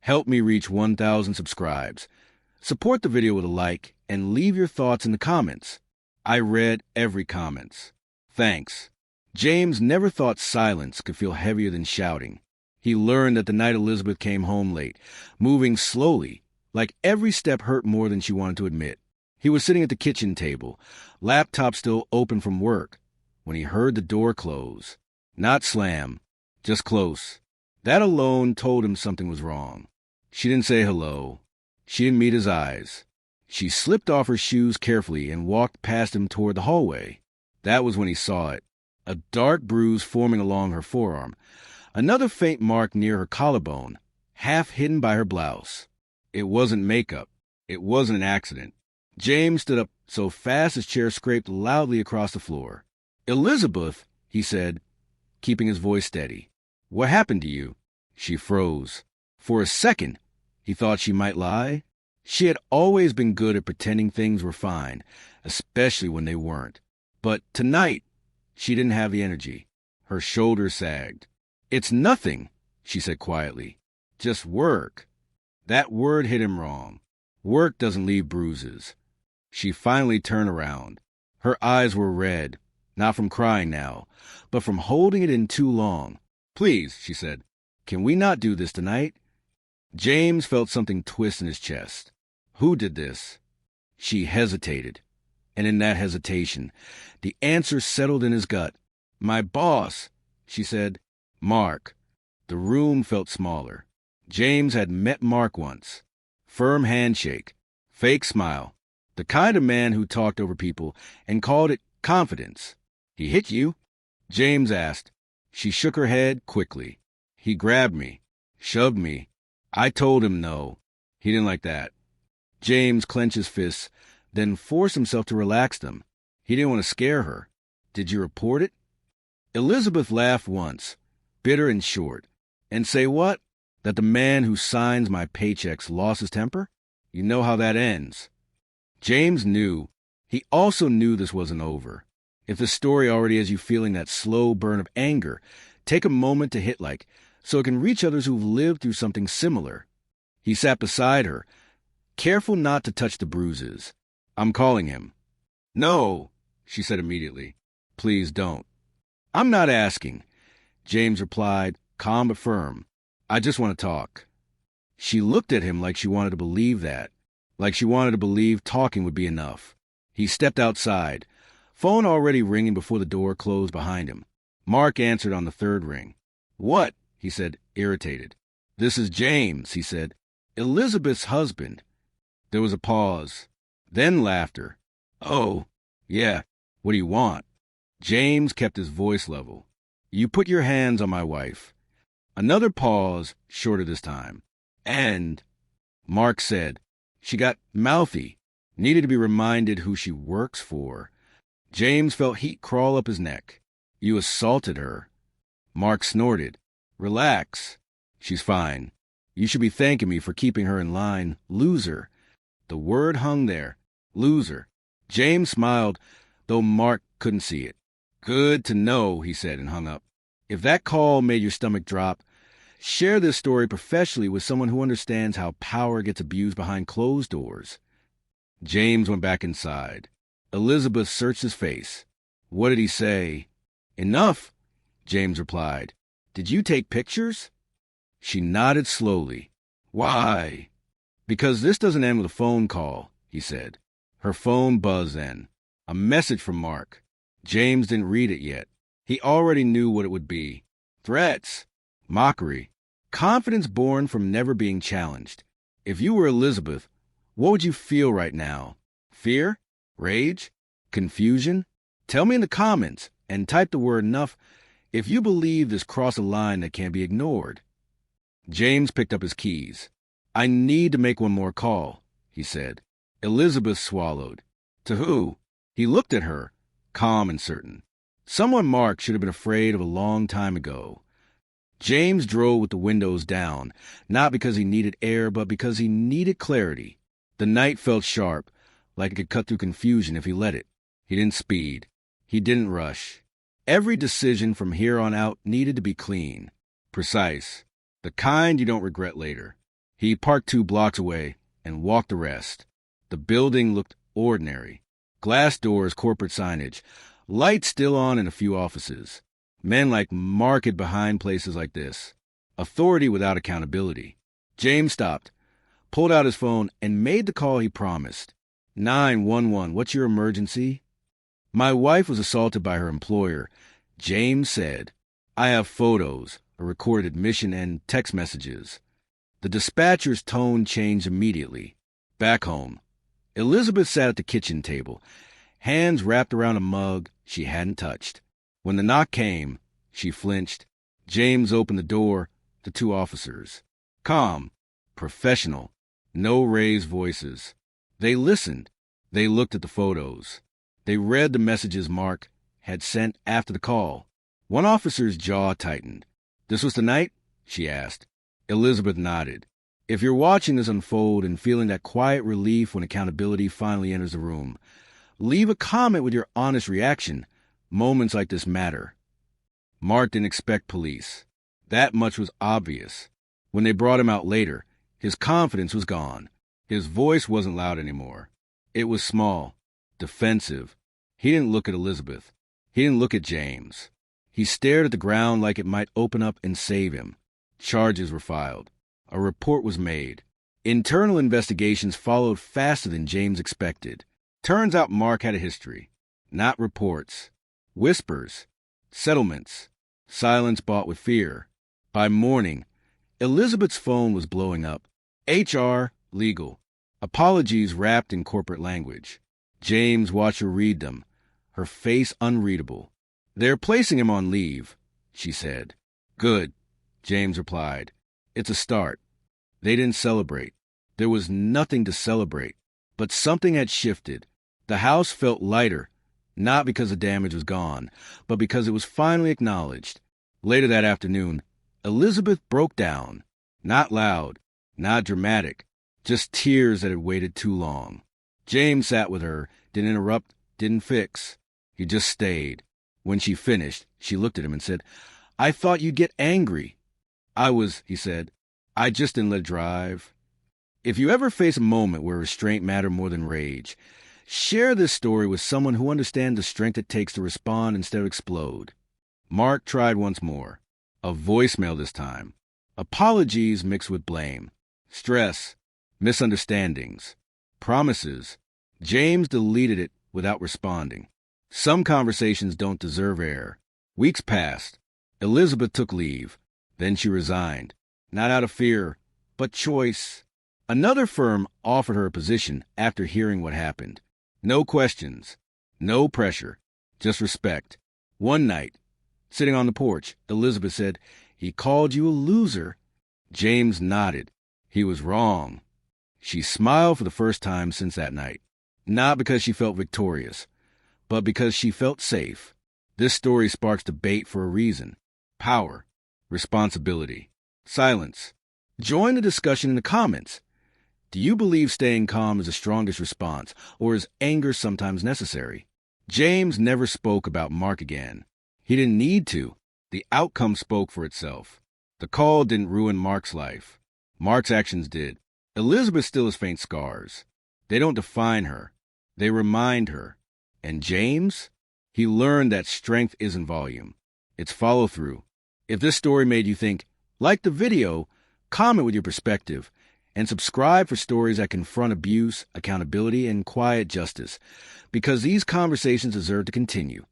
Help me reach 1,000 subscribes. Support the video with a like and leave your thoughts in the comments. I read every comment. Thanks. James never thought silence could feel heavier than shouting. He learned that the night Elizabeth came home late, moving slowly, like every step hurt more than she wanted to admit. He was sitting at the kitchen table, laptop still open from work, when he heard the door close. Not slam, just close. That alone told him something was wrong. She didn't say hello. She didn't meet his eyes. She slipped off her shoes carefully and walked past him toward the hallway. That was when he saw it. A dark bruise forming along her forearm. Another faint mark near her collarbone, half hidden by her blouse. It wasn't makeup. It wasn't an accident. James stood up so fast his chair scraped loudly across the floor. "Elizabeth," he said, keeping his voice steady. "What happened to you?" She froze. For a second, he thought she might lie. She had always been good at pretending things were fine, especially when they weren't. But tonight, she didn't have the energy. Her shoulders sagged. "It's nothing," she said quietly. "Just work." That word hit him wrong. Work doesn't leave bruises. She finally turned around. Her eyes were red, not from crying now, but from holding it in too long. "Please," she said, "can we not do this tonight?" James felt something twist in his chest. Who did this? She hesitated, and in that hesitation, the answer settled in his gut. "My boss," she said. "Mark." The room felt smaller. James had met Mark once. Firm handshake, fake smile, the kind of man who talked over people and called it confidence. "He hit you?" James asked. She shook her head quickly. "He grabbed me, shoved me. I told him no. He didn't like that." James clenched his fists, then forced himself to relax them. He didn't want to scare her. "Did you report it?" Elizabeth laughed once, bitter and short. "And say what? That the man who signs my paychecks lost his temper? You know how that ends." James knew. He also knew this wasn't over. If the story already has you feeling that slow burn of anger, take a moment to hit like, so it can reach others who've lived through something similar. He sat beside her, careful not to touch the bruises. "I'm calling him." "No," she said immediately. "Please don't." "I'm not asking," James replied, calm but firm. "I just want to talk." She looked at him like she wanted to believe that, like she wanted to believe talking would be enough. He stepped outside, phone already ringing before the door closed behind him. Mark answered on the third ring. "What?" he said, irritated. "This is James," he said. "Elizabeth's husband." There was a pause, then laughter. "Oh, yeah, what do you want?" James kept his voice level. "You put your hands on my wife." Another pause, shorter this time. "And," Mark said, "she got mouthy, needed to be reminded who she works for." James felt heat crawl up his neck. "You assaulted her." Mark snorted. "Relax. She's fine. You should be thanking me for keeping her in line. Loser." The word hung there. Loser. James smiled, though Mark couldn't see it. "Good to know," he said and hung up. If that call made your stomach drop, share this story professionally with someone who understands how power gets abused behind closed doors. James went back inside. Elizabeth searched his face. What did he say? "Enough," James replied. "Did you take pictures?" She nodded slowly. "Why?" "Because this doesn't end with a phone call," he said. Her phone buzzed then. A message from Mark. James didn't read it yet. He already knew what it would be. Threats. Mockery. Confidence born from never being challenged. If you were Elizabeth, what would you feel right now? Fear? Rage? Confusion? Tell me in the comments, and type the word enough if you believe this crossed a line that can't be ignored. James picked up his keys. "I need to make one more call," he said. Elizabeth swallowed. "To who?" He looked at her, calm and certain. Someone Mark should have been afraid of a long time ago. James drove with the windows down, not because he needed air, but because he needed clarity. The night felt sharp, like it could cut through confusion if he let it. He didn't speed. He didn't rush. Every decision from here on out needed to be clean, precise, the kind you don't regret later. He parked 2 blocks away and walked the rest. The building looked ordinary. Glass doors, corporate signage, lights still on in a few offices. Men like Mark hid behind places like this. Authority without accountability. James stopped, pulled out his phone, and made the call he promised. 911, what's your emergency? My wife was assaulted by her employer. James said, I have photos, a recorded admission, and text messages. The dispatcher's tone changed immediately. Back home, Elizabeth sat at the kitchen table, hands wrapped around a mug she hadn't touched. When the knock came, she flinched. James opened the door to 2 officers. Calm, professional, no raised voices. They listened. They looked at the photos. They read the messages Mark had sent after the call. One officer's jaw tightened. This was the night? She asked. Elizabeth nodded. If you're watching this unfold and feeling that quiet relief when accountability finally enters the room, leave a comment with your honest reaction. Moments like this matter. Mark didn't expect police. That much was obvious. When they brought him out later, his confidence was gone. His voice wasn't loud anymore. It was small, defensive. He didn't look at Elizabeth. He didn't look at James. He stared at the ground like it might open up and save him. Charges were filed. A report was made. Internal investigations followed faster than James expected. Turns out Mark had a history. Not reports. Whispers. Settlements. Silence bought with fear. By morning, Elizabeth's phone was blowing up. HR, legal. Apologies wrapped in corporate language. James watched her read them, her face unreadable. They're placing him on leave, she said. Good, James replied. It's a start. They didn't celebrate. There was nothing to celebrate. But something had shifted. The house felt lighter, not because the damage was gone, but because it was finally acknowledged. Later that afternoon, Elizabeth broke down. Not loud, not dramatic, just tears that had waited too long. James sat with her, didn't interrupt, didn't fix. He just stayed. When she finished, she looked at him and said, I thought you'd get angry. He said. I just didn't let it drive. If you ever face a moment where restraint mattered more than rage, share this story with someone who understands the strength it takes to respond instead of explode. Mark tried once more. A voicemail this time. Apologies mixed with blame. Stress. Misunderstandings. Promises. James deleted it without responding. Some conversations don't deserve air. Weeks passed. Elizabeth took leave. Then she resigned. Not out of fear, but choice. Another firm offered her a position after hearing what happened. No questions. No pressure. Just respect. One night, sitting on the porch, Elizabeth said, He called you a loser. James nodded. He was wrong. She smiled for the first time since that night. Not because she felt victorious, but because she felt safe. This story sparks debate for a reason. Power. Responsibility. Silence. Join the discussion in the comments. Do you believe staying calm is the strongest response, or is anger sometimes necessary? James never spoke about Mark again. He didn't need to. The outcome spoke for itself. The call didn't ruin Mark's life. Mark's actions did. Elizabeth still has faint scars. They don't define her. They remind her. And James? He learned that strength isn't volume. It's follow-through. If this story made you think, like the video, comment with your perspective, and subscribe for stories that confront abuse, accountability, and quiet justice, because these conversations deserve to continue.